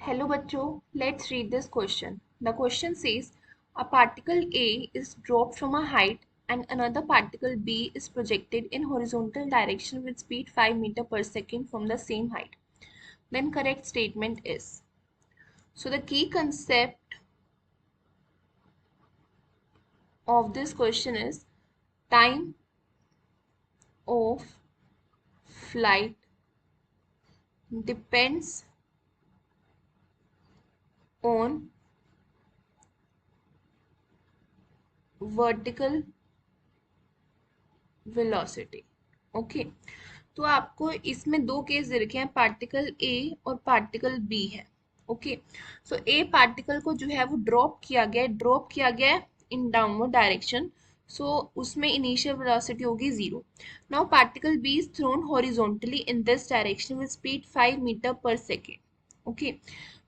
Hello bachcho, let's read this question. The question says a particle A is dropped from a height and another particle B is projected in horizontal direction with speed 5 meter per second from the same height. Then correct statement is. So the key concept of this question is time of flight depends on vertical velocity. Okay तो आपको इसमें दो case दे रखे हैं, particle A और particle B है. Okay so ए particle को जो है वो ड्रॉप किया गया इन डाउनवर्ड डायरेक्शन. सो उसमें इनिशियल वेलोसिटी होगी 0. Now particle B is thrown horizontally in this direction with speed 5 metre per second. Okay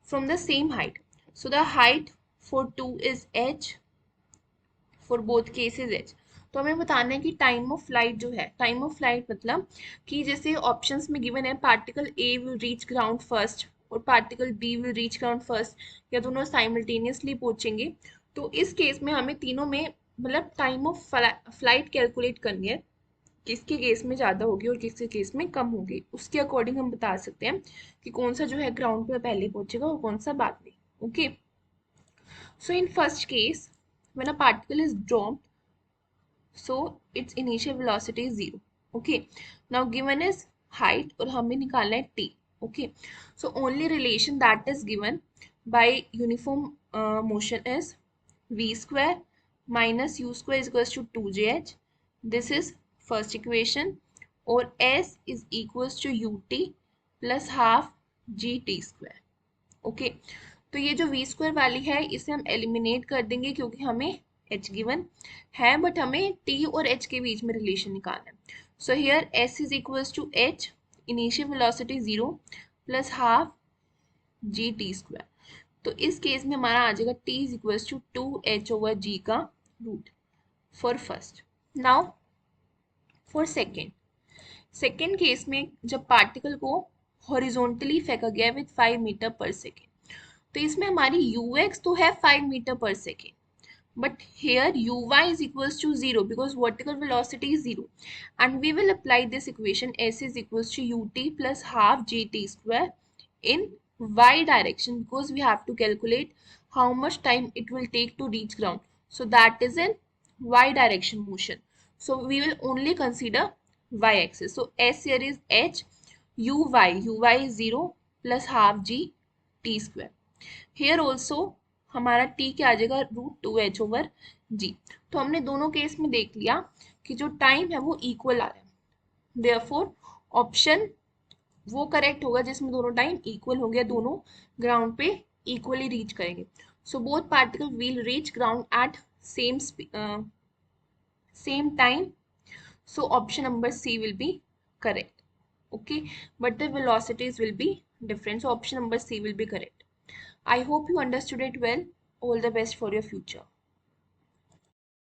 from the same height. So the height for two is h, for both cases h. तो हमें बताना है कि time of flight जो है, time of flight मतलब कि जैसे ऑप्शंस में गिवन है particle A will reach ground first और particle B will reach ground first, या दोनों साइमल्टेनियसली पहुंचेंगे. तो इस केस में हमें तीनों में मतलब टाइम ऑफ फ्लाइट कैलकुलेट करनी है, किसके केस में ज़्यादा होगी और किसके केस में कम होगी. उसके अकॉर्डिंग हम बता सकते हैं कि कौन सा जो है ग्राउंड पर पहले पहुंचेगा और कौन सा बाद में. Okay so in first case when a particle is dropped, so its initial velocity is 0. Okay, now given is height और हमें निकालना है t. Okay, so only relation that is given by uniform motion is v square minus u square is equals to 2jh. This is first equation. और s is equals to ut plus half gt square. Okay तो ये जो we square वाली है इसे हम eliminate कर देंगे क्योंकि हमें h गिवन है, बट हमें t और h के बीच में रिलेशन निकालना है. So here s is equals to h, initial velocity 0 plus half G T square. तो इस केस में हमारा आ जाएगा t is equals to 2h over g का root for first. Now for second case में जब पार्टिकल को हॉरिजॉन्टली फेंका गया विद 5 मीटर पर सेकेंड, तो इसमें हमारी ux तो है 5 metre per second, but here uy is equals to 0 because vertical velocity is 0, and we will apply this equation s is equals to ut plus half gt square in y direction because we have to calculate how much time it will take to reach ground. So that is in y direction motion. So we will only consider y axis. So s here is h, uy is 0 plus half g t square. Here also हमारा t क्या आ जाएगा √2h over g. तो हमने दोनों case में देख लिया कि जो टाइम है वो इक्वल आ रहा है, देयरफॉर ऑप्शन वो करेक्ट होगा जिसमें दोनों टाइम इक्वल हो गया, दोनों ग्राउंड पे इक्वली रीच करेंगे. So both particle will reach ground at same time. So option number C will be correct. okay but the velocities will be different, so option number C will be correct. I hope you understood it well. All the best for your future.